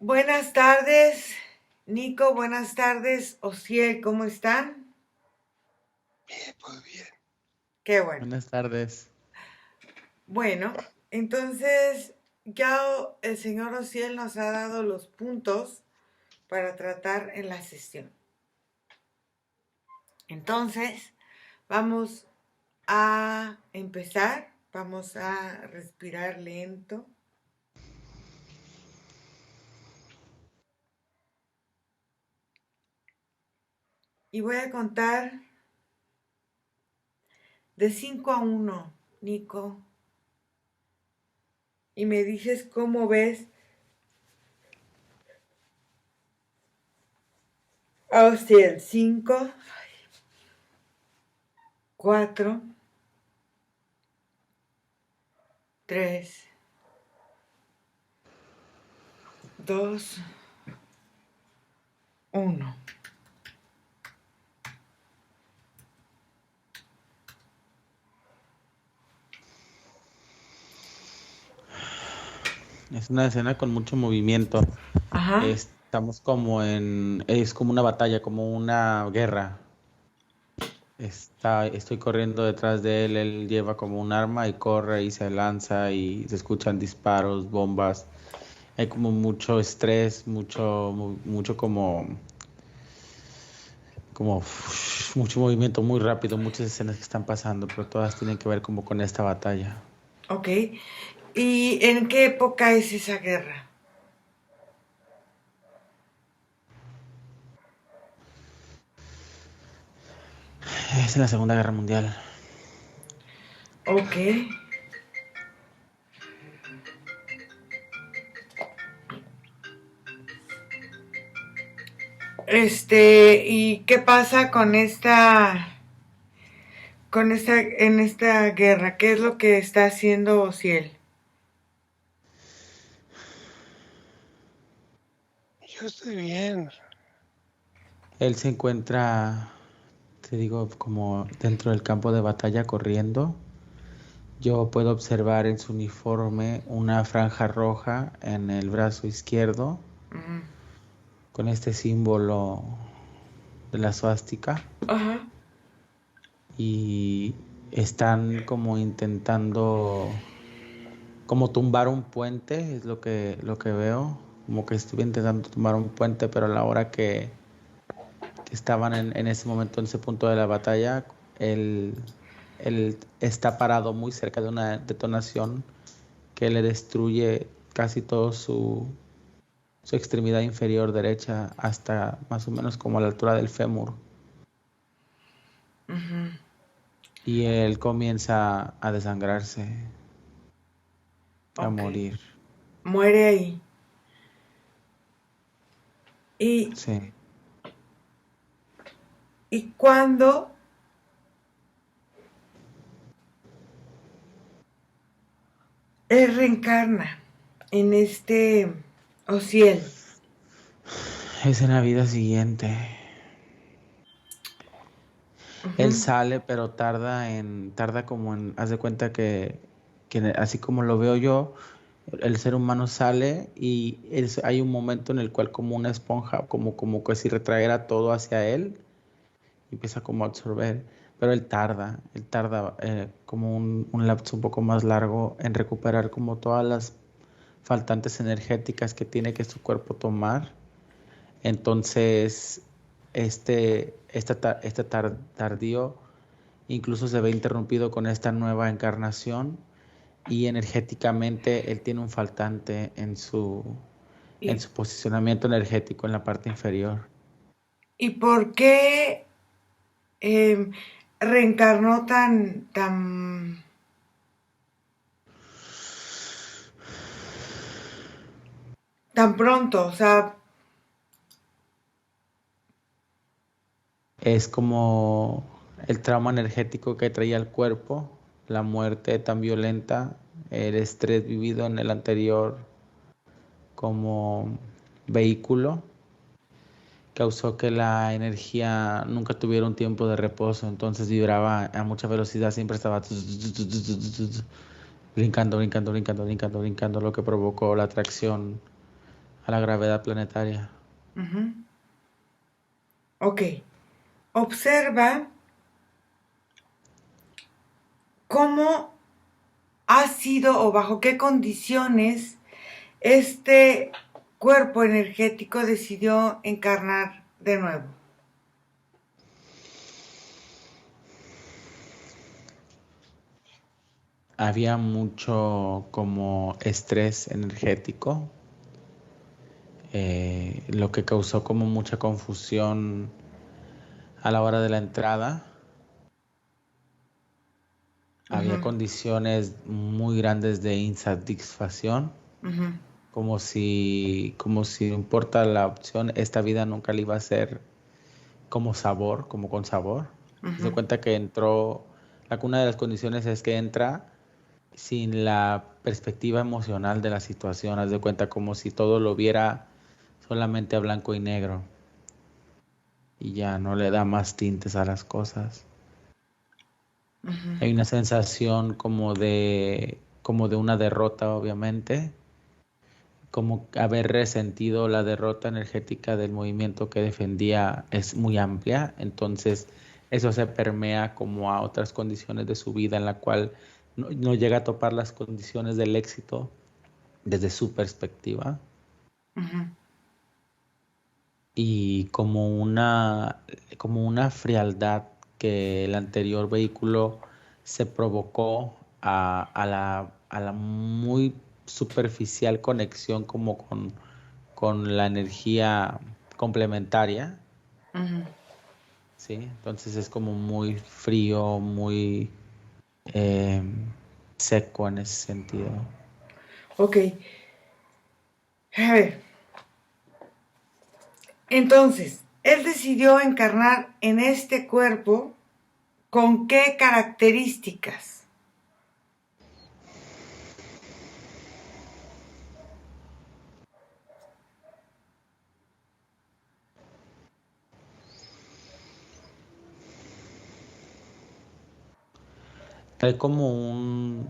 Buenas tardes, Nico, buenas tardes, Osiel, ¿cómo están? Bien, pues bien. Qué bueno. Buenas tardes. Bueno, entonces ya el señor Osiel nos ha dado los puntos para tratar en la sesión. Entonces, vamos a empezar, vamos a respirar lento. Y voy a contar de 5 a 1, Nico. Y me dices cómo ves a Osiel. 5, 4, 3, 2, 1. Es una escena con mucho movimiento. Ajá. Estamos es como una batalla, como una guerra. Estoy corriendo detrás de él, él lleva como un arma y corre y se lanza y se escuchan disparos, bombas. Hay como mucho estrés, mucho mucho movimiento muy rápido, muchas escenas que están pasando, pero todas tienen que ver como con esta batalla. Ok. ¿Y en qué época es esa guerra? Es en la Segunda Guerra Mundial. Ok. ¿Y qué pasa en esta guerra? ¿Qué es lo que está haciendo Ociel? Yo estoy bien. Él se encuentra, te digo, como dentro del campo de batalla corriendo. Yo puedo observar en su uniforme una franja roja en el brazo izquierdo Ujú. con este símbolo de la suástica Ajá. y están como intentando como tumbar un puente, es lo que veo, como que estuve intentando tumbar un puente, pero a la hora que estaban en ese momento, en ese punto de la batalla, él, él está parado muy cerca de una detonación que le destruye casi todo su extremidad inferior derecha hasta más o menos como a la altura del fémur. Ujú. Y él comienza a desangrarse, a Ok. morir. Muere ahí. ¿Y, Sí. y cuándo él reencarna en este Ociel? Es en la vida siguiente. Él Ujú. sale, pero tarda como haz de cuenta que así como lo veo yo, el ser humano sale y hay un momento en el cual como una esponja, como que si retrayera todo hacia él, y empieza como a absorber, pero él tarda como un lapso un poco más largo en recuperar como todas las faltantes energéticas que tiene que su cuerpo tomar. Entonces, tardío incluso se ve interrumpido con esta nueva encarnación y energéticamente él tiene un faltante en ¿Y, su posicionamiento energético en la parte inferior. y por qué eh, reencarnó tan pronto? O sea, Es como el trauma energético que traía el cuerpo, la muerte tan violenta, el estrés vivido en el anterior como vehículo, causó que la energía nunca tuviera un tiempo de reposo, entonces vibraba a mucha velocidad, siempre estaba brincando, brincando, brincando, brincando, brincando, lo que provocó la atracción a la gravedad planetaria. Ujú. Ok. Observa cómo ha sido o bajo qué condiciones este cuerpo energético decidió encarnar de nuevo. Había mucho como estrés energético, lo que causó como mucha confusión a la hora de la entrada. Había Ujú, condiciones muy grandes de insatisfacción, ujú, como si no importa la opción, esta vida nunca le iba a ser como sabor, como con sabor. Se ujú, cuenta que entró, una de las condiciones es que entra sin la perspectiva emocional de la situación, haz de cuenta como si todo lo viera solamente a blanco y negro y ya no le da más tintes a las cosas. ujú. Hay una sensación como de una derrota, obviamente, como haber resentido la derrota energética del movimiento que defendía es muy amplia, entonces eso se permea como a otras condiciones de su vida en la cual no llega a topar las condiciones del éxito desde su perspectiva Ujú. y como una frialdad que el anterior vehículo se provocó a la muy superficial conexión como con la energía complementaria, Ujú. ¿sí? Entonces es como muy frío, muy eh, seco en ese sentido. Ok, a ver, entonces, él decidió encarnar en este cuerpo con qué características. Hay como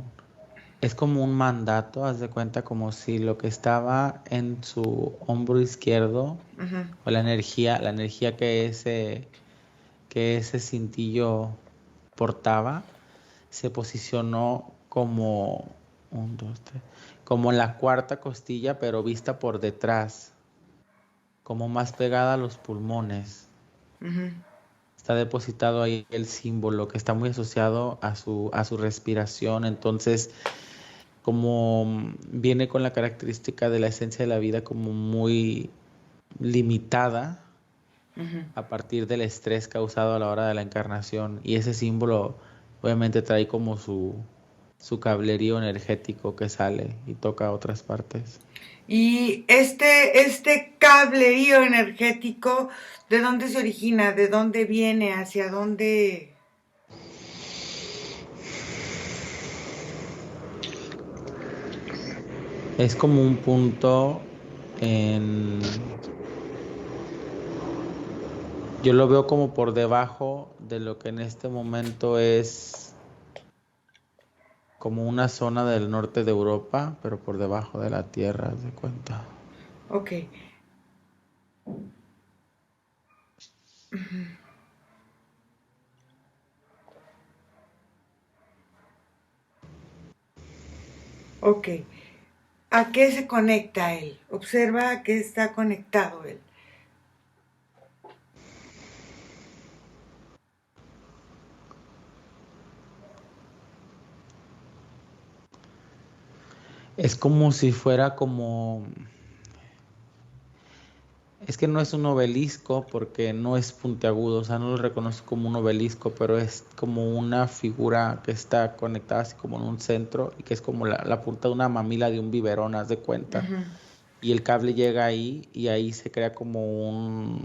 es como un mandato, haz de cuenta como si lo que estaba en su hombro izquierdo, Ujú, o la energía que ese cintillo portaba, se posicionó como, un, dos, tres, como en la cuarta costilla, pero vista por detrás, como más pegada a los pulmones. ujú. Está depositado ahí el símbolo que está muy asociado a su respiración. Entonces, como viene con la característica de la esencia de la vida como muy limitada Ujú. a partir del estrés causado a la hora de la encarnación. Y ese símbolo obviamente trae como su cablerío energético que sale y toca a otras partes. Y este cablerío energético, ¿de dónde se origina? ¿De dónde viene? ¿Hacia dónde? Es como un punto en... Yo lo veo como por debajo de lo que en este momento es como una zona del norte de Europa, pero por debajo de la tierra, haz de cuenta. Ok, ok. ¿A qué se conecta él? Observa a qué está conectado él. Es como si fuera como... Es que no es un obelisco porque no es puntiagudo, o sea, no lo reconozco como un obelisco, pero es como una figura que está conectada así como en un centro y que es como la punta de una mamila de un biberón, haz de cuenta. Ujú, Y el cable llega ahí y ahí se crea como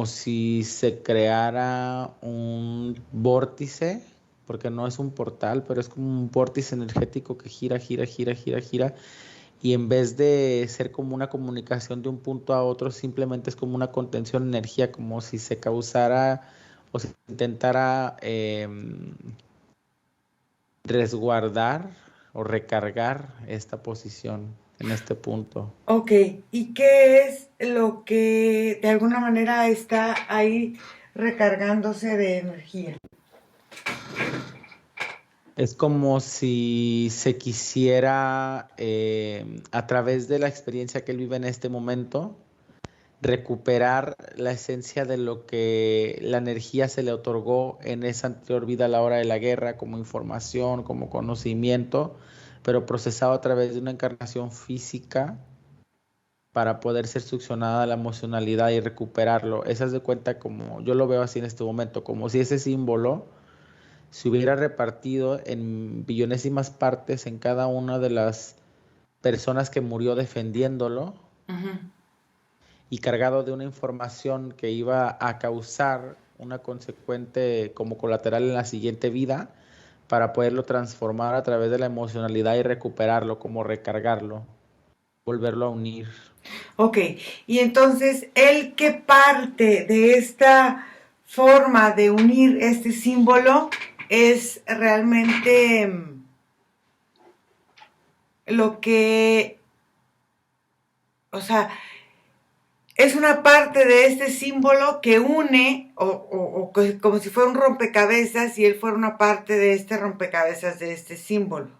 si se creara un vórtice, porque no es un portal, pero es como un vórtice energético que gira, gira, gira, gira, gira, y en vez de ser como una comunicación de un punto a otro, simplemente es como una contención de energía, como si se causara o se intentara resguardar o recargar esta posición en este punto. Ok, ¿y qué es lo que de alguna manera está ahí recargándose de energía? Es como si se quisiera, a través de la experiencia que él vive en este momento, recuperar la esencia de lo que la energía se le otorgó en esa anterior vida a la hora de la guerra, como información, como conocimiento, pero procesado a través de una encarnación física para poder ser succionada a la emocionalidad y recuperarlo. Esa es de cuenta como yo lo veo así en este momento, como si ese símbolo se hubiera repartido en billonésimas partes en cada una de las personas que murió defendiéndolo Ujú. y cargado de una información que iba a causar una consecuente como colateral en la siguiente vida para poderlo transformar a través de la emocionalidad y recuperarlo, como recargarlo, volverlo a unir. Ok, y entonces, ¿él qué parte de esta forma de unir este símbolo es realmente lo que, o sea, es una parte de este símbolo que une, como si fuera un rompecabezas y él fuera una parte de este rompecabezas de este símbolo?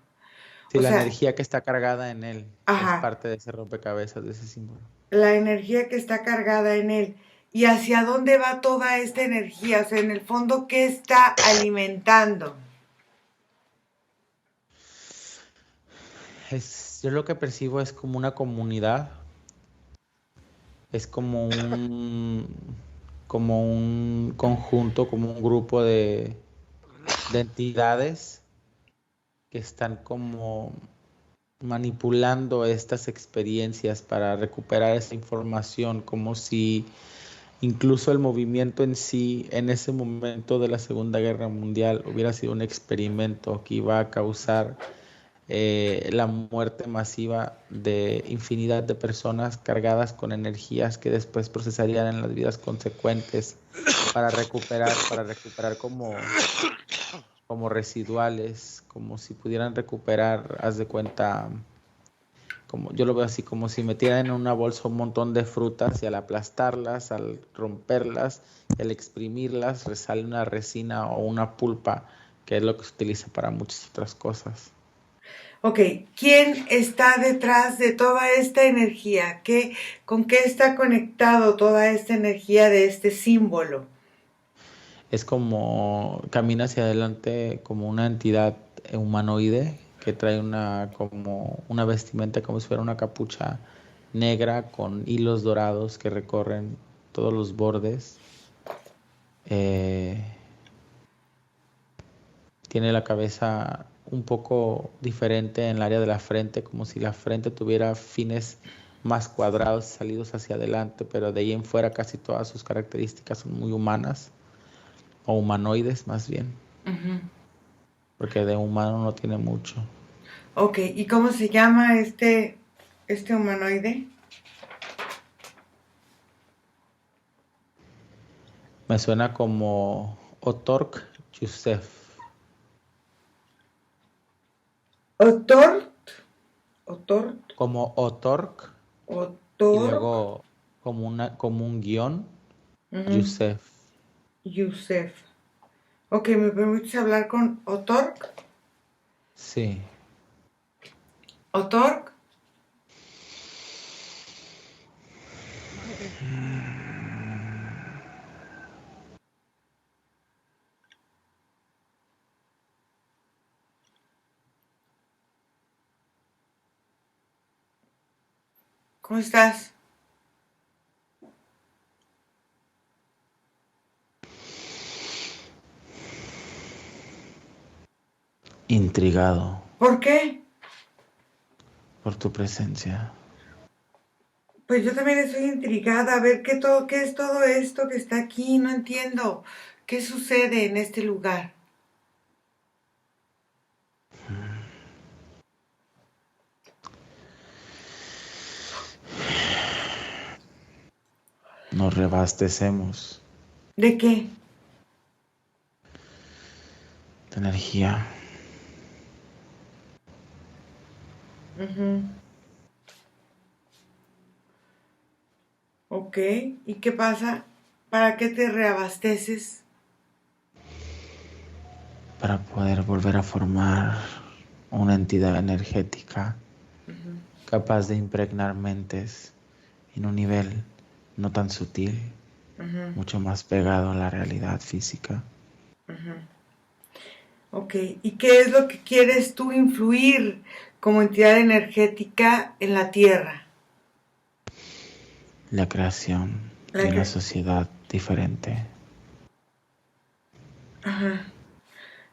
Si O la sea, energía que está cargada en él es ajá, parte de ese rompecabezas, de ese símbolo. la energía que está cargada en él. ¿Y hacia dónde va toda esta energía? O sea, en el fondo, ¿qué está alimentando? Yo lo que percibo es como una comunidad, es como un conjunto, como un grupo de entidades que están como manipulando estas experiencias para recuperar esa información, como si incluso el movimiento en sí, en ese momento de la Segunda Guerra Mundial, hubiera sido un experimento que iba a causar la muerte masiva de infinidad de personas cargadas con energías que después procesarían en las vidas consecuentes para recuperar como residuales, como si pudieran recuperar, haz de cuenta, como yo lo veo así, como si metieran en una bolsa un montón de frutas y al aplastarlas, al romperlas y al exprimirlas, resale una resina o una pulpa, que es lo que se utiliza para muchas otras cosas. Ok, ¿quién está detrás de toda esta energía? ¿Con qué está conectado toda esta energía de este símbolo? Es como camina hacia adelante como una entidad humanoide que trae como una vestimenta como si fuera una capucha negra con hilos dorados que recorren todos los bordes. Eh, Tiene la cabeza un poco diferente en el área de la frente, como si la frente tuviera fines más cuadrados salidos hacia adelante, pero de ahí en fuera casi todas sus características son muy humanas o humanoides más bien, Ujú. porque de humano no tiene mucho. Ok, ¿y cómo se llama este humanoide? Me suena como Otork Youssef, Otort, Otort, como Otork y Otor, luego como un guión, ujú, Youssef. Yusef. Ok, ¿me permites hablar con Otork? Sí. Otork, ¿cómo estás? Intrigado ¿Por qué? por tu presencia. Pues yo también estoy intrigada a ver qué es todo esto que está aquí, no entiendo. ¿Qué sucede en este lugar? Nos reabastecemos ¿De qué? de energía. Ujú. Ok, ¿y qué pasa? ¿Para qué te reabasteces? para poder volver a formar una entidad energética Ujú, capaz de impregnar mentes en un nivel no tan sutil, ujú, mucho más pegado a la realidad física. ujú. Ok, ¿y qué es lo que quieres tú influir como entidad energética en la Tierra? La creación La de una que, sociedad diferente, ajá,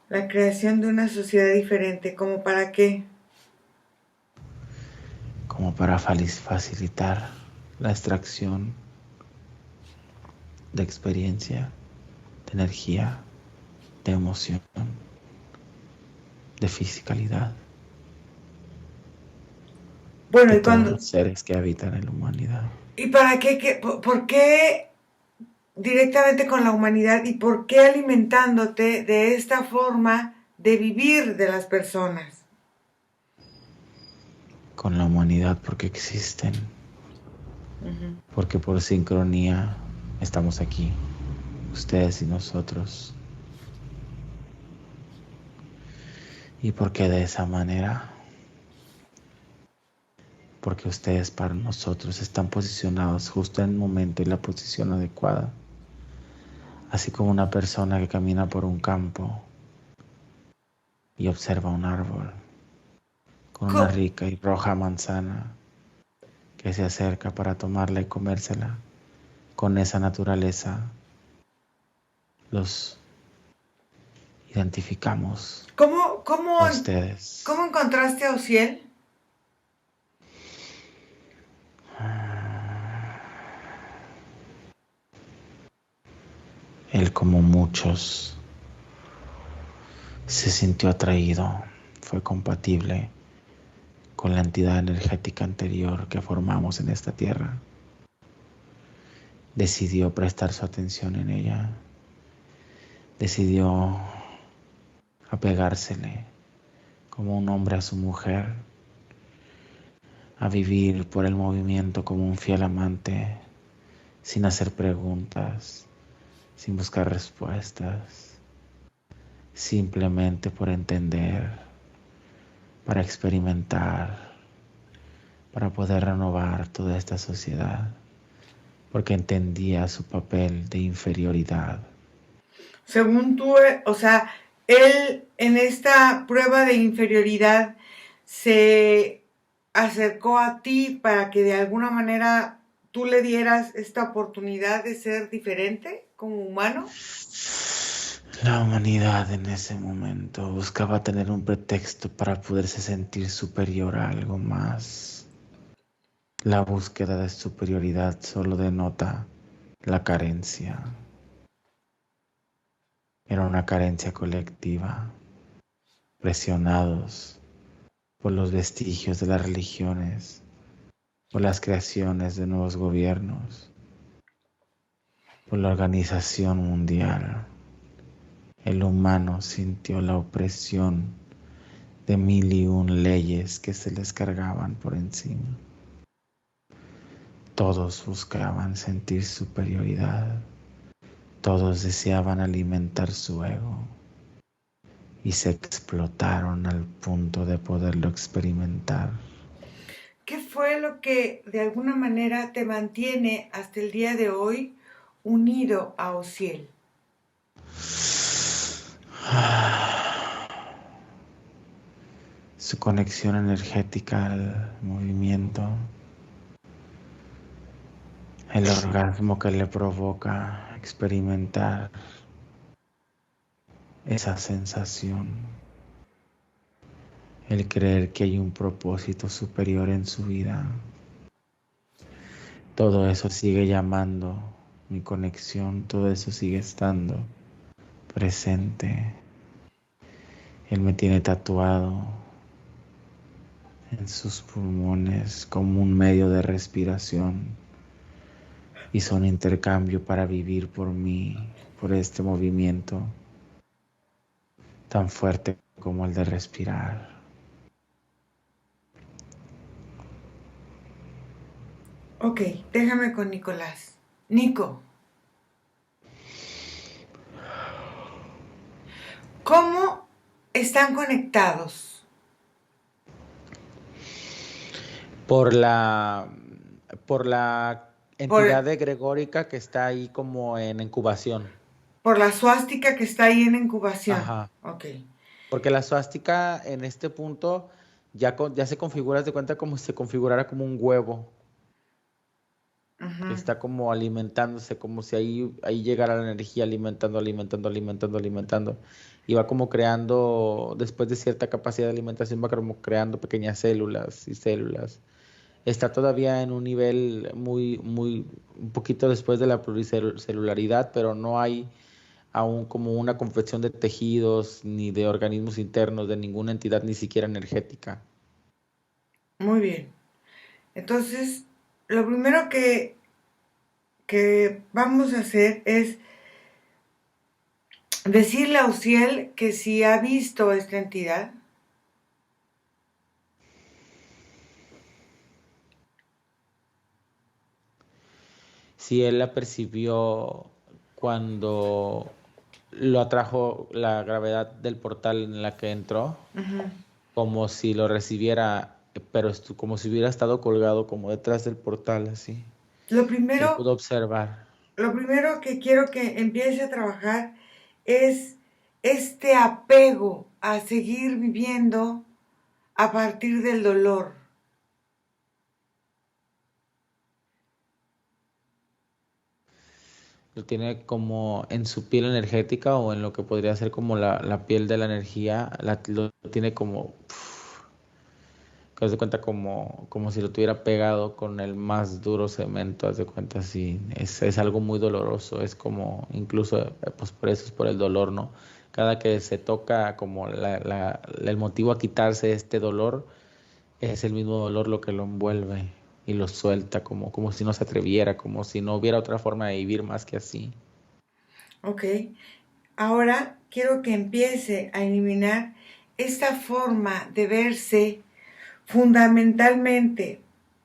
la creación de una sociedad diferente, ¿como para qué? como para facilitar la extracción de experiencia, de energía, de emoción, de fisicalidad Bueno, de todos los seres que habitan en la humanidad. ¿y para qué, por qué directamente con la humanidad y por qué alimentándote de esta forma de vivir de las personas? Con la humanidad porque existen, Ujú. porque por sincronía estamos aquí, ustedes y nosotros, y porque de esa manera, porque ustedes para nosotros están posicionados justo en el momento y la posición adecuada, así como una persona que camina por un campo y observa un árbol con una Co- rica y roja manzana que se acerca para tomarla y comérsela. Con esa naturaleza los identificamos ¿Cómo, a cómo, cómo ustedes. encontraste a Ociel? Él, como muchos, se sintió atraído, fue compatible con la entidad energética anterior que formamos en esta tierra. Decidió prestar su atención en ella, decidió apegársele como un hombre a su mujer, a vivir por el movimiento como un fiel amante, sin hacer preguntas, sin buscar respuestas, simplemente por entender, para experimentar, para poder renovar toda esta sociedad, porque entendía su papel de inferioridad. Según tú, o sea, él en esta prueba de inferioridad se acercó a ti para que de alguna manera tú le dieras esta oportunidad de ser diferente como humano. La humanidad en ese momento buscaba tener un pretexto para poderse sentir superior a algo más. La búsqueda de superioridad solo denota la carencia. Era una carencia colectiva, presionados por los vestigios de las religiones, por las creaciones de nuevos gobiernos, por la organización mundial. El humano sintió la opresión de mil y un leyes que se les cargaban por encima. Todos buscaban sentir superioridad, todos deseaban alimentar su ego y se explotaron al punto de poderlo experimentar. ¿Qué fue lo que de alguna manera te mantiene hasta el día de hoy unido a Ociel? Su conexión energética al movimiento, el orgasmo que le provoca experimentar esa sensación, el creer que hay un propósito superior en su vida. Todo eso sigue llamando mi conexión, todo eso sigue estando presente. Él me tiene tatuado en sus pulmones como un medio de respiración y son intercambio para vivir por mí, por este movimiento tan fuerte como el de respirar. Ok, déjame con Nicolás. Nico, ¿cómo están conectados? Por la, por la Por, entidad egregórica que está ahí como en incubación. por la suástica que está ahí en incubación. Ajá. Ok. Porque la suástica en este punto ya se configura, haz de cuenta como si se configurara como un huevo que Ujú. está como alimentándose, como si ahí llegara la energía alimentando, alimentando, alimentando, alimentando. Y va como creando, después de cierta capacidad de alimentación, va como creando pequeñas células y células. Está todavía en un nivel un poquito después de la pluricelularidad, pero no hay aún como una confección de tejidos ni de organismos internos de ninguna entidad, ni siquiera energética. Muy bien. Entonces, lo primero que vamos a hacer es decirle a Uciel que si ha visto esta entidad, Si él la percibió cuando lo atrajo la gravedad del portal en la que entró, ujú, como si lo recibiera, pero como si hubiera estado colgado como detrás del portal, así. lo Él primero, pudo observar. lo primero que quiero que empiece a trabajar es este apego a seguir viviendo a partir del dolor. Lo tiene como en su piel energética o en lo que podría ser como la piel de la energía, lo tiene como, que haz de cuenta como si lo tuviera pegado con el más duro cemento, haz de cuenta así, es algo muy doloroso, es como, incluso, pues por eso es por el dolor, ¿no? Cada que se toca como el motivo a quitarse este dolor, es el mismo dolor lo que lo envuelve y lo suelta, como si no se atreviera, como si no hubiera otra forma de vivir más que así. ¿Ok? Ahora quiero que empiece a eliminar esta forma de verse fundamentalmente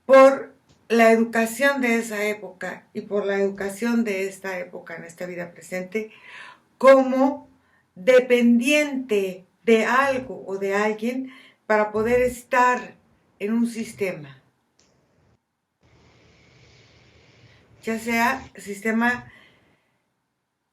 por la educación de esa época y por la educación de esta época en esta vida presente como dependiente de algo o de alguien para poder estar en un sistema, ya sea sistema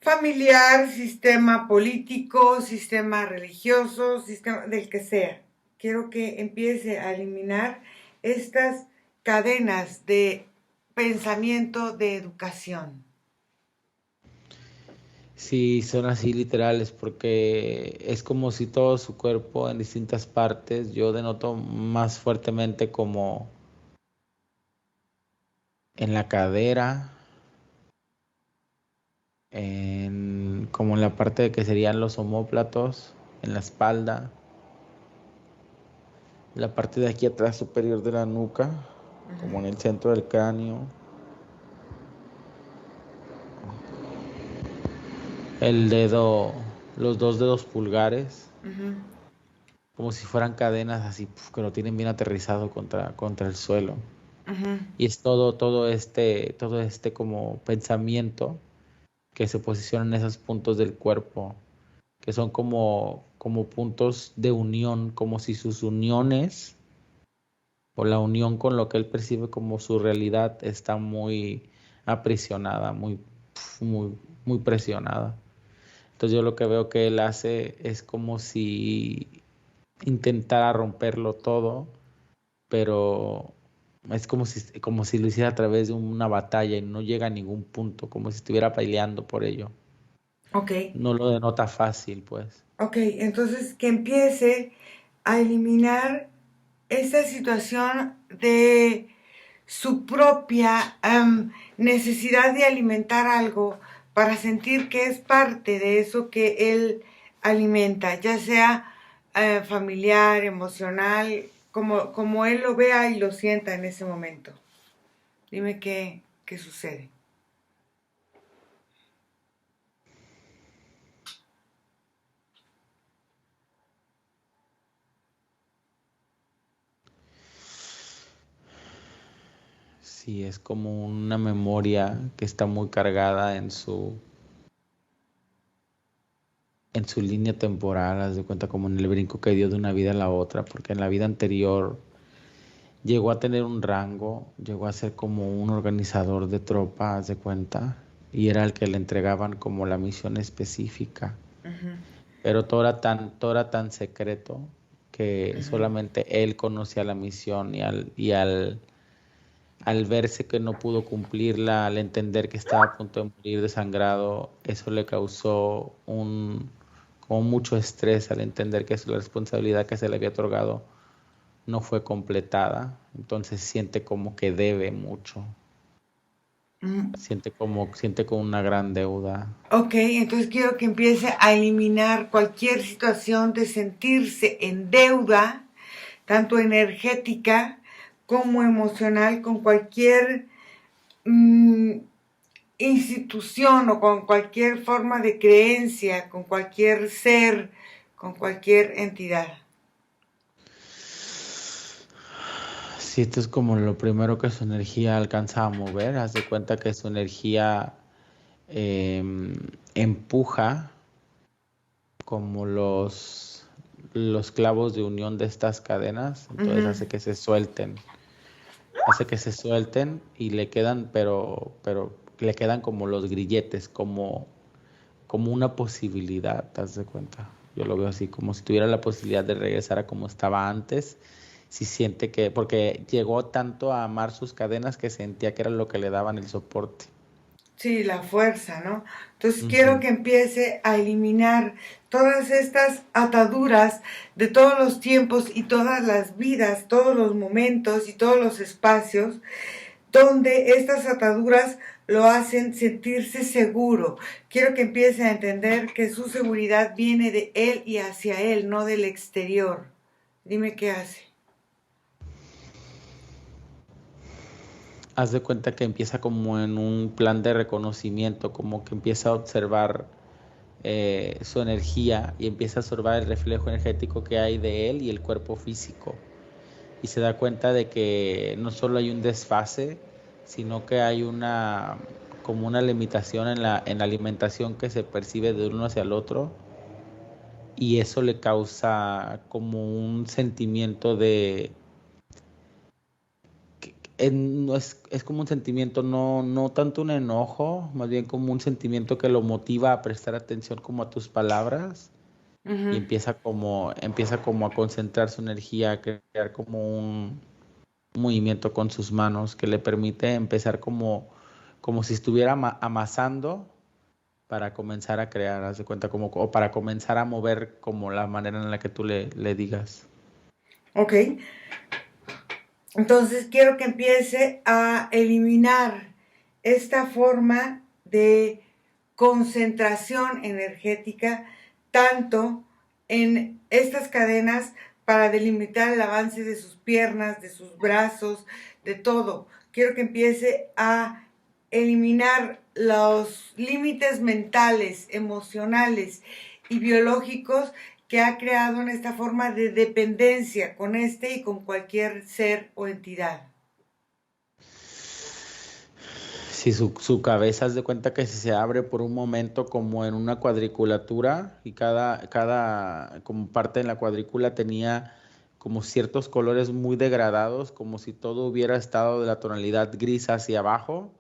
familiar, sistema político, sistema religioso, sistema del que sea. Quiero que empiece a eliminar estas cadenas de pensamiento de educación. Sí, son así literales porque es como si todo su cuerpo en distintas partes, yo denoto más fuertemente como en la cadera, como en la parte de que serían los omóplatos, en la espalda, la parte de aquí atrás superior de la nuca, como en el centro del cráneo, el dedo, los dos dedos pulgares, Ujú, como si fueran cadenas así, que lo tienen bien aterrizado contra el suelo. ujú. Y es todo este como pensamiento que se posiciona en esos puntos del cuerpo, que son como puntos de unión, como si sus uniones o la unión con lo que él percibe como su realidad está muy aprisionada, muy, muy presionada. Entonces yo lo que veo que él hace es como si intentara romperlo todo, pero es como si lo hiciera a través de una batalla y no llega a ningún punto, como si estuviera peleando por ello. Ok, No lo denota fácil, pues. ok, entonces que empiece a eliminar esta situación de su propia necesidad de alimentar algo para sentir que es parte de eso que él alimenta, ya sea familiar, emocional, como él lo vea y lo sienta en ese momento. Dime qué sucede. Sí, es como una memoria que está muy cargada en su línea temporal, haz de cuenta como en el brinco que dio de una vida a la otra, porque en la vida anterior llegó a tener un rango, llegó a ser como un organizador de tropa, haz de cuenta, y era el que le entregaban como la misión específica. Ujú, Pero todo era tan secreto que ujú. solamente él conocía la misión al verse que no pudo cumplirla, al entender que estaba a punto de morir desangrado, eso le causó como mucho estrés al entender que la responsabilidad que se le había otorgado no fue completada. Entonces siente como que debe mucho, Mm, siente como una gran deuda. Ok, entonces quiero que empiece a eliminar cualquier situación de sentirse en deuda, tanto energética como emocional, con cualquier mm, institución o con cualquier forma de creencia, con cualquier ser, con cualquier entidad. Sí, esto es como lo primero que su energía alcanza a mover. Haz de cuenta que su energía empuja como los clavos de unión de estas cadenas, entonces Ujú. hace que se suelten y le quedan, pero le quedan como los grilletes, como una posibilidad, ¿te das de cuenta? Yo lo veo así, como si tuviera la posibilidad de regresar a como estaba antes, si siente que, porque llegó tanto a amar sus cadenas que sentía que era lo que le daban el soporte. Sí, la fuerza, ¿no? Entonces quiero Ujú. que empiece a eliminar todas estas ataduras de todos los tiempos y todas las vidas, todos los momentos y todos los espacios donde estas ataduras lo hacen sentirse seguro. Quiero que empiece a entender que su seguridad viene de él y hacia él, no del exterior. Dime qué hace. Haz de cuenta que empieza como en un plan de reconocimiento, como que empieza a observar su energía y empieza a observar el reflejo energético que hay de él y el cuerpo físico. Y se da cuenta de que no solo hay un desfase, sino que hay como una limitación en la alimentación que se percibe de uno hacia el otro, y eso le causa como un sentimiento no es como un sentimiento, no tanto un enojo, más bien como un sentimiento que lo motiva a prestar atención como a tus palabras, y Ujú. empieza como a concentrar su energía, a crear como un movimiento con sus manos que le permite empezar como si estuviera amasando para comenzar a crear, haz de cuenta, o para comenzar a mover como la manera en la que tú le digas. Ok. Entonces quiero que empiece a eliminar esta forma de concentración energética, tanto en estas cadenas para delimitar el avance de sus piernas, de sus brazos, de todo. Quiero que empiece a eliminar los límites mentales, emocionales y biológicos que ha creado en esta forma de dependencia con este y con cualquier ser o entidad. Si su cabeza haz de cuenta que se abre por un momento como en una cuadriculatura, y cada como parte de la cuadrícula tenía como ciertos colores muy degradados, como si todo hubiera estado de la tonalidad gris hacia abajo.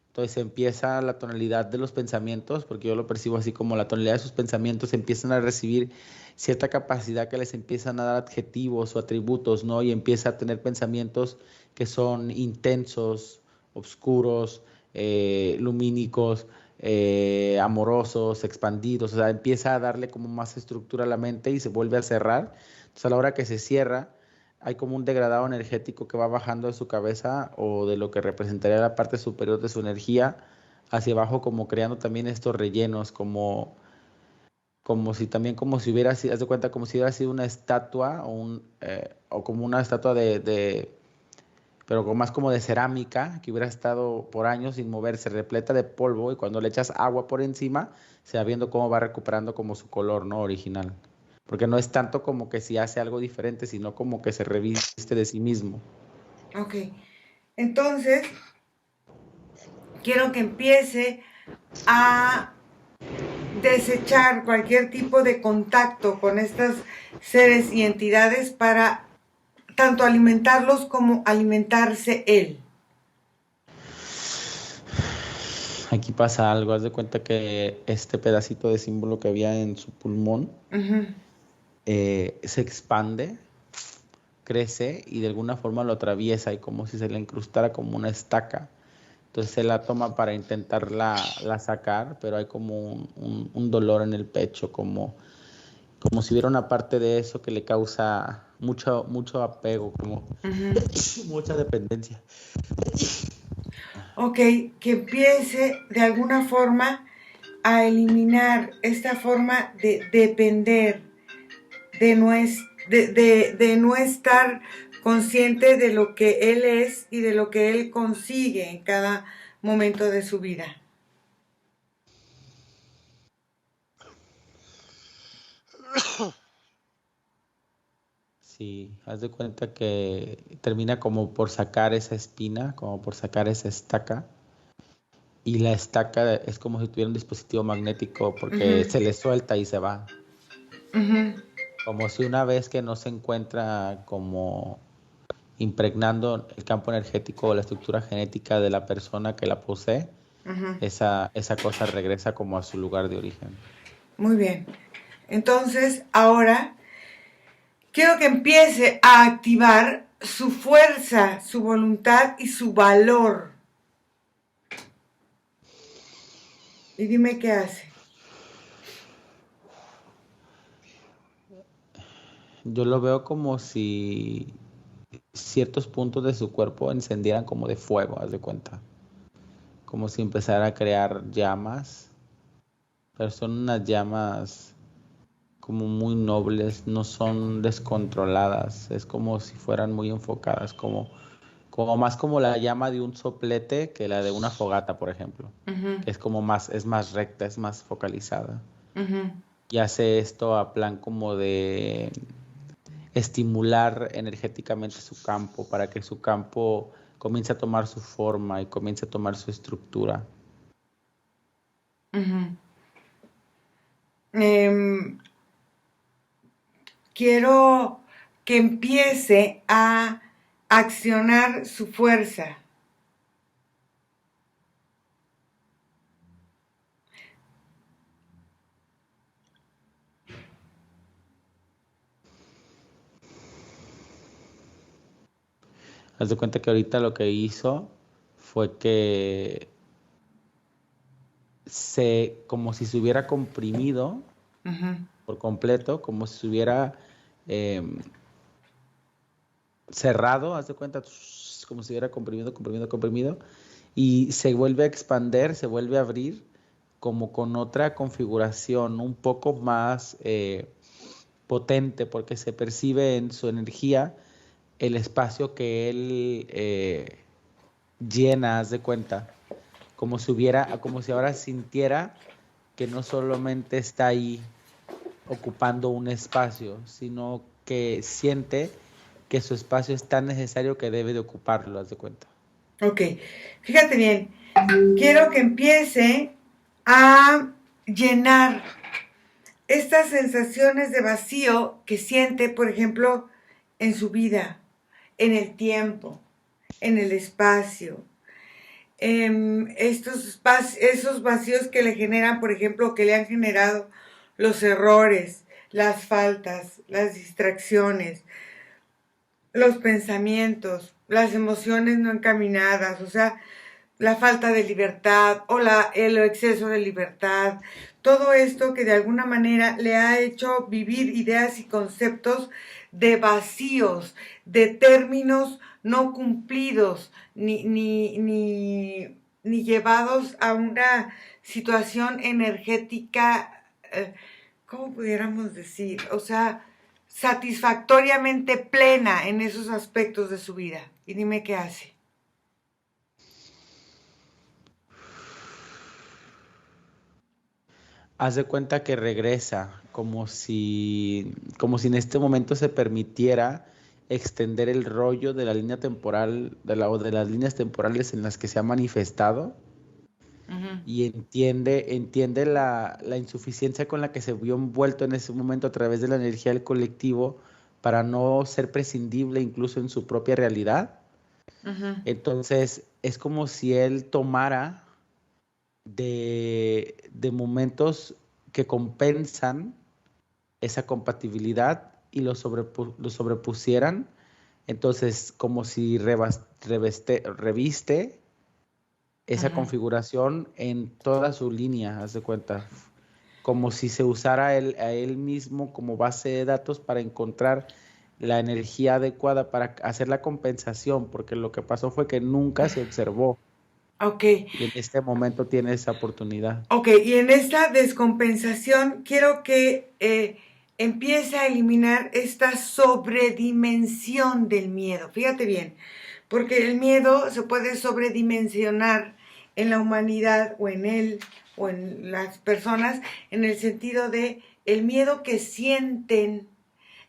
Entonces empieza la tonalidad de los pensamientos, porque yo lo percibo así, como la tonalidad de sus pensamientos empiezan a recibir cierta capacidad que les empiezan a dar adjetivos o atributos, ¿no? Y empieza a tener pensamientos que son intensos, oscuros, lumínicos, amorosos, expandidos. O sea, empieza a darle como más estructura a la mente y se vuelve a cerrar. Entonces a la hora que se cierra, hay como un degradado energético que va bajando de su cabeza o de lo que representaría la parte superior de su energía hacia abajo, como creando también estos rellenos, como si también, como si hubiera sido, haz de cuenta, como si hubiera sido una estatua o como una estatua pero más como de cerámica, que hubiera estado por años sin moverse, repleta de polvo, y cuando le echas agua por encima, se va viendo cómo va recuperando como su color, ¿no? Original. Porque no es tanto como que si hace algo diferente, sino como que se reviste de sí mismo. Ok. Entonces, quiero que empiece a desechar cualquier tipo de contacto con estos seres y entidades para tanto alimentarlos como alimentarse él. Aquí pasa algo, haz de cuenta que este pedacito de símbolo que había en su pulmón se expande, crece y de alguna forma lo atraviesa y como si se le incrustara como una estaca. Entonces se la toma para intentarla sacar, pero hay como un dolor en el pecho, como si hubiera una parte de eso que le causa mucho apego, como mucha dependencia. Ok, que empiece de alguna forma a eliminar esta forma de depender, de no estar consciente de lo que él es y de lo que él consigue en cada momento de su vida. Sí, haz de cuenta que termina como por sacar esa espina, como por sacar esa estaca. Y la estaca es como si tuviera un dispositivo magnético porque Ujú, se le suelta y se va. ujú, Como si una vez que no se encuentra como impregnando el campo energético o la estructura genética de la persona que la posee, ujú. esa cosa regresa como a su lugar de origen. Muy bien. Entonces, ahora quiero que empiece a activar su fuerza, su voluntad y su valor. Y dime qué hace. Yo lo veo como si ciertos puntos de su cuerpo encendieran como de fuego, haz de cuenta. Como si empezara a crear llamas, pero son unas llamas como muy nobles, no son descontroladas, es como si fueran muy enfocadas, como más como la llama de un soplete que la de una fogata, por ejemplo, Ujú, que es más recta, es más focalizada. ujú, Y hace esto a plan como de estimular energéticamente su campo para que su campo comience a tomar su forma y comience a tomar su estructura. ujú. Em, quiero que empiece a accionar su fuerza. Haz de cuenta que ahorita lo que hizo fue que como si se hubiera comprimido Ujú, por completo, como si se hubiera eh, cerrado, haz de cuenta, como si hubiera comprimido, y se vuelve a expander, se vuelve a abrir, como con otra configuración, un poco más potente, porque se percibe en su energía el espacio que él llena, haz de cuenta, como si ahora sintiera que no solamente está ahí ocupando un espacio, sino que siente que su espacio es tan necesario que debe de ocuparlo, haz de cuenta. ok, fíjate bien, quiero que empiece a llenar estas sensaciones de vacío que siente, por ejemplo, en su vida, en el tiempo, en el espacio, esos vacíos que le generan, por ejemplo, que le han generado los errores, las faltas, las distracciones, los pensamientos, las emociones no encaminadas, o sea, la falta de libertad o el exceso de libertad, todo esto que de alguna manera le ha hecho vivir ideas y conceptos de vacíos, de términos no cumplidos, ni llevados a una situación energética, ¿cómo pudiéramos decir? O sea, satisfactoriamente plena en esos aspectos de su vida. Y dime qué hace. Haz de cuenta que regresa, como si en este momento se permitiera extender el rollo de la línea temporal, o de las líneas temporales en las que se ha manifestado, y entiende la insuficiencia con la que se vio envuelto en ese momento a través de la energía del colectivo para no ser prescindible incluso en su propia realidad. Entonces es como si él tomara de momentos que compensan esa compatibilidad y lo sobrepusieran. Entonces, como si reviste esa configuración en toda su línea, haz de cuenta. Como si se usara a él mismo como base de datos para encontrar la energía adecuada para hacer la compensación, porque lo que pasó fue que nunca se observó. Ok. Y en este momento tiene esa oportunidad. Ok, y en esta descompensación quiero que empiece a eliminar esta sobredimensión del miedo. Fíjate bien, porque el miedo se puede sobredimensionar en la humanidad o en él o en las personas en el sentido de el miedo que sienten,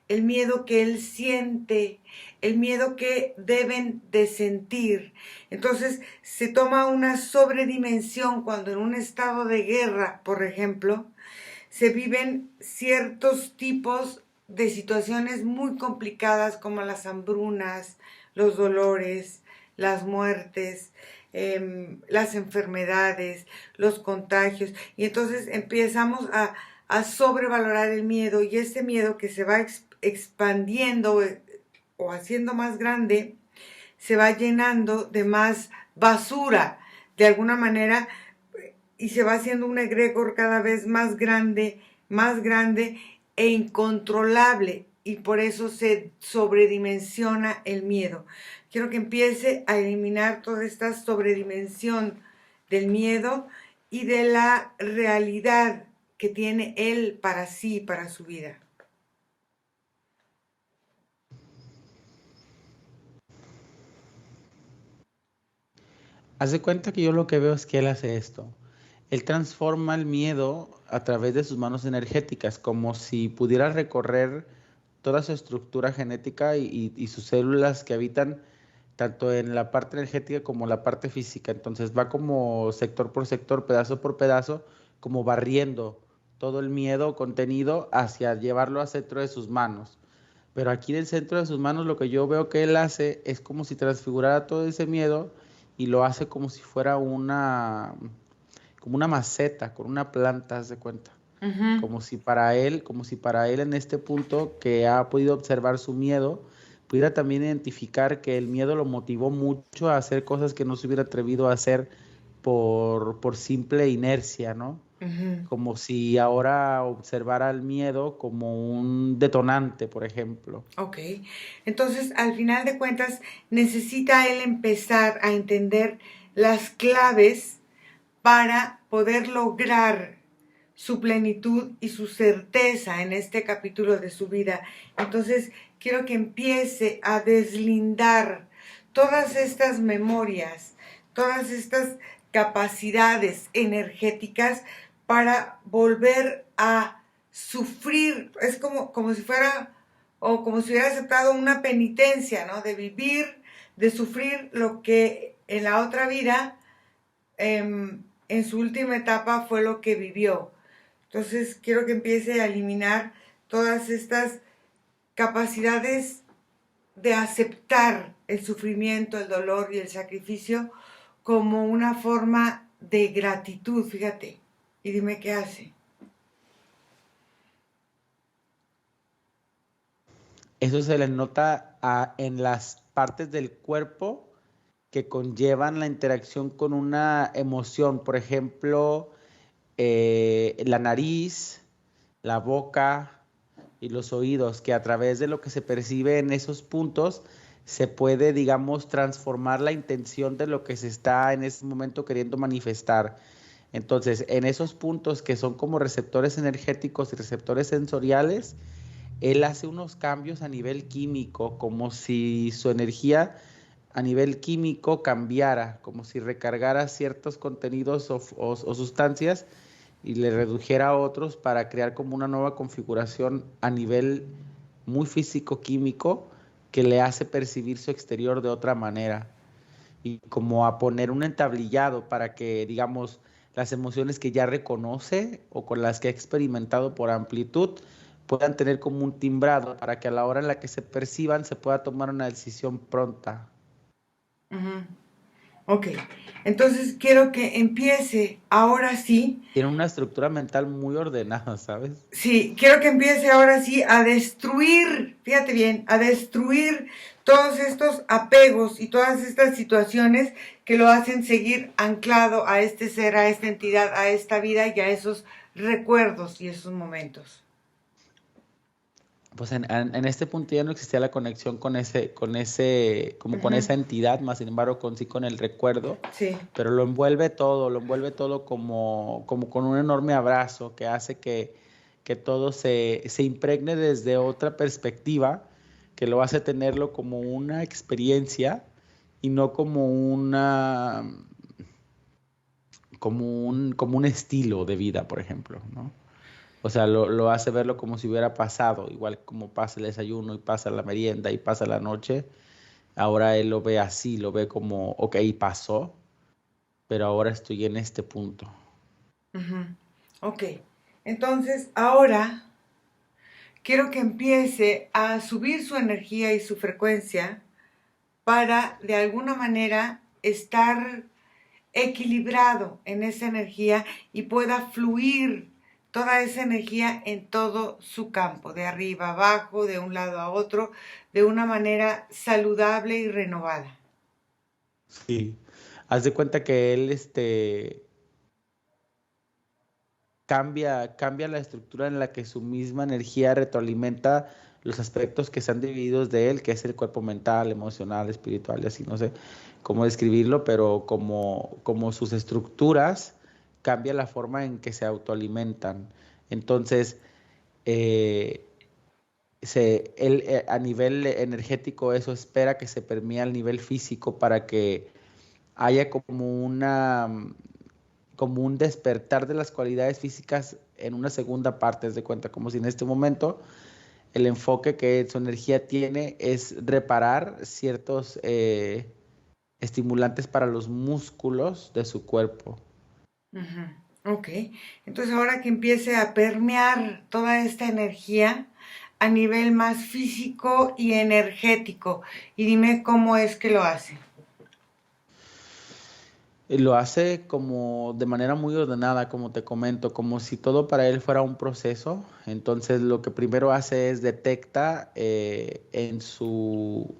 el miedo que él siente, el miedo que deben de sentir. Entonces se toma una sobredimensión cuando en un estado de guerra, por ejemplo, se viven ciertos tipos de situaciones muy complicadas como las hambrunas, los dolores, las muertes, las enfermedades, los contagios. Y entonces empezamos a sobrevalorar el miedo, y este miedo que se va expandiendo o haciendo más grande, se va llenando de más basura, de alguna manera, y se va haciendo un egregor cada vez más grande e incontrolable, y por eso se sobredimensiona el miedo. Quiero que empiece a eliminar toda esta sobredimensión del miedo y de la realidad que tiene él para sí, para su vida. Haz de cuenta que yo lo que veo es que él hace esto. Él transforma el miedo a través de sus manos energéticas, como si pudiera recorrer toda su estructura genética y sus células que habitan tanto en la parte energética como la parte física. Entonces va como sector por sector, pedazo por pedazo, como barriendo todo el miedo contenido hacia llevarlo al centro de sus manos. Pero aquí en el centro de sus manos lo que yo veo que él hace es como si transfigurara todo ese miedo y lo hace como si fuera como una maceta con una planta, haz de cuenta. Como si para él en este punto que ha podido observar su miedo, pudiera también identificar que el miedo lo motivó mucho a hacer cosas que no se hubiera atrevido a hacer por simple inercia, ¿no? Como si ahora observara el miedo como un detonante, por ejemplo. Ok, entonces al final de cuentas necesita él empezar a entender las claves para poder lograr su plenitud y su certeza en este capítulo de su vida. Entonces quiero que empiece a deslindar todas estas memorias, todas estas capacidades energéticas para volver a sufrir. Es como si fuera, o como si hubiera aceptado una penitencia, ¿no? De vivir, de sufrir lo que en la otra vida, en su última etapa, fue lo que vivió. Entonces quiero que empiece a eliminar todas estas capacidades de aceptar el sufrimiento, el dolor y el sacrificio como una forma de gratitud, fíjate. Y dime qué hace. Eso se le nota en las partes del cuerpo que conllevan la interacción con una emoción. Por ejemplo, la nariz, la boca y los oídos, que a través de lo que se percibe en esos puntos se puede, digamos, transformar la intención de lo que se está en ese momento queriendo manifestar. Entonces, en esos puntos que son como receptores energéticos y receptores sensoriales, él hace unos cambios a nivel químico, como si su energía a nivel químico cambiara, como si recargara ciertos contenidos o sustancias y le redujera a otros para crear como una nueva configuración a nivel muy físico-químico que le hace percibir su exterior de otra manera y como a poner un entablillado para que, digamos, las emociones que ya reconoce o con las que ha experimentado por amplitud puedan tener como un timbrado para que a la hora en la que se perciban se pueda tomar una decisión pronta. Ujú. Ok, entonces quiero que empiece ahora sí. Tiene una estructura mental muy ordenada, ¿sabes? Sí, quiero que empiece ahora sí a destruir, fíjate bien, a destruir todos estos apegos y todas estas situaciones que lo hacen seguir anclado a este ser, a esta entidad, a esta vida y a esos recuerdos y esos momentos. Pues en este punto ya no existía la conexión como con Ujú. esa entidad, más sin embargo con el recuerdo, Sí. pero lo envuelve todo como con un enorme abrazo que hace que todo se impregne desde otra perspectiva, que lo hace tenerlo como una experiencia y no como un estilo de vida, por ejemplo, ¿no? O sea, lo hace verlo como si hubiera pasado, igual como pasa el desayuno y pasa la merienda y pasa la noche. Ahora él lo ve así, lo ve como, ok, pasó, pero ahora estoy en este punto. Ujú. Ok, entonces ahora quiero que empiece a subir su energía y su frecuencia para de alguna manera estar equilibrado en esa energía y pueda fluir toda esa energía en todo su campo, de arriba a abajo, de un lado a otro, de una manera saludable y renovada. Sí. Haz de cuenta que él, cambia la estructura en la que su misma energía retroalimenta los aspectos que están divididos de él, que es el cuerpo mental, emocional, espiritual y así, no sé cómo describirlo, pero como sus estructuras cambia la forma en que se autoalimentan. Entonces, eh, a nivel energético eso espera que se permee al nivel físico para que haya como un despertar de las cualidades físicas en una segunda parte, haz de cuenta, como si en este momento el enfoque que su energía tiene es reparar ciertos estimulantes para los músculos de su cuerpo. Ujú. Ok, entonces ahora que empiece a permear toda esta energía a nivel más físico y energético, y dime cómo es que lo hace. Y lo hace como de manera muy ordenada, como te comento, como si todo para él fuera un proceso. Entonces lo que primero hace es detecta en su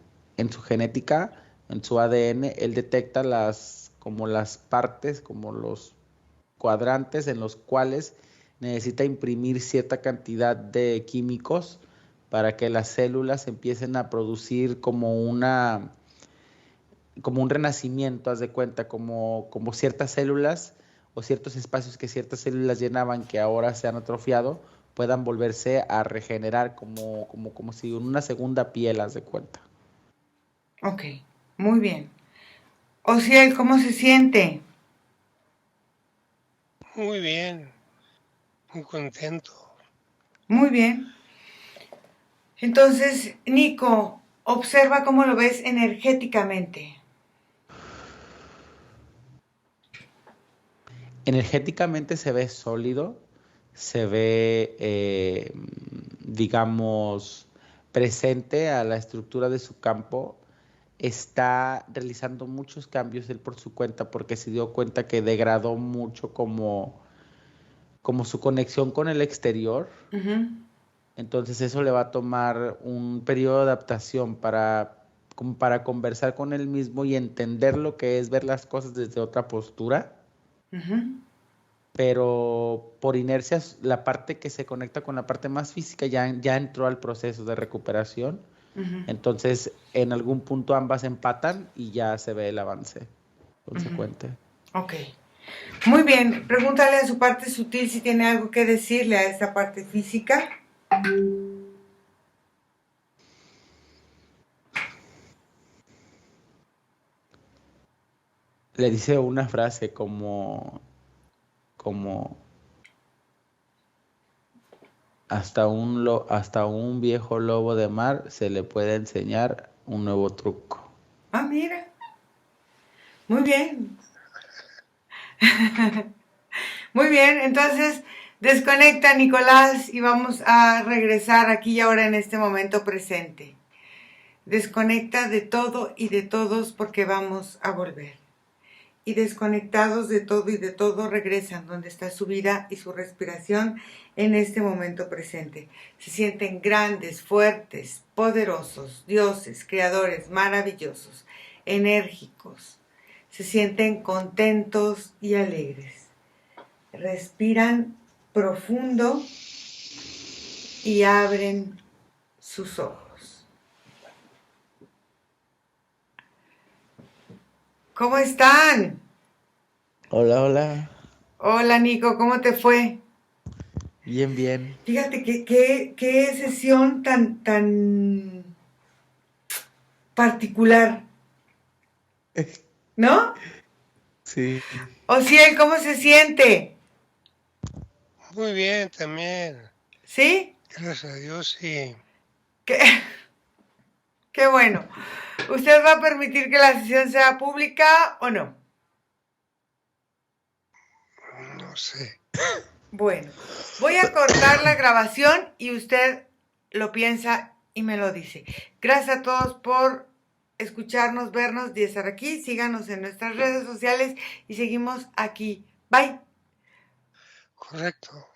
genética, en su ADN, él detecta como las partes, como los cuadrantes en los cuales necesita imprimir cierta cantidad de químicos para que las células empiecen a producir como un renacimiento, haz de cuenta, como ciertas células o ciertos espacios que ciertas células llenaban que ahora se han atrofiado, puedan volverse a regenerar como si en una segunda piel, haz de cuenta. Ok, muy bien. Ociel, ¿cómo se siente? Muy bien, muy contento. Muy bien. Entonces, Nico, observa cómo lo ves energéticamente. Energéticamente se ve sólido, se ve, digamos, presente a la estructura de su campo, está realizando muchos cambios él por su cuenta porque se dio cuenta que degradó mucho como su conexión con el exterior. Ujú, Entonces eso le va a tomar un periodo de adaptación como para conversar con él mismo y entender lo que es ver las cosas desde otra postura, ujú, pero por inercia la parte que se conecta con la parte más física ya entró al proceso de recuperación. ujú, Entonces en algún punto ambas empatan y ya se ve el avance ujú. consecuente. Ok. Muy bien. Pregúntale a su parte sutil si tiene algo que decirle a esta parte física. Le dice una frase como hasta un viejo lobo de mar se le puede enseñar un nuevo truco. Ah, mira. Muy bien. Muy bien, entonces desconecta, Nicolás, y vamos a regresar aquí y ahora en este momento presente. Desconecta de todo y de todos porque vamos a volver. Y desconectados de todo y de todo regresan donde está su vida y su respiración en este momento presente. Se sienten grandes, fuertes, poderosos, dioses, creadores, maravillosos, enérgicos. Se sienten contentos y alegres. Respiran profundo y abren sus ojos. ¿Cómo están? Hola, hola. Hola, Nico, ¿cómo te fue? Bien, bien. Fíjate qué sesión tan particular, ¿no? Sí. Ociel, ¿cómo se siente? Muy bien también. ¿Sí? Gracias a Dios, sí. Qué, qué bueno. ¿Usted va a permitir que la sesión sea pública o no? No sé. Bueno, voy a cortar la grabación y usted lo piensa y me lo dice. Gracias a todos por escucharnos, vernos y estar aquí. Síganos en nuestras redes sociales y seguimos aquí. Bye. Correcto.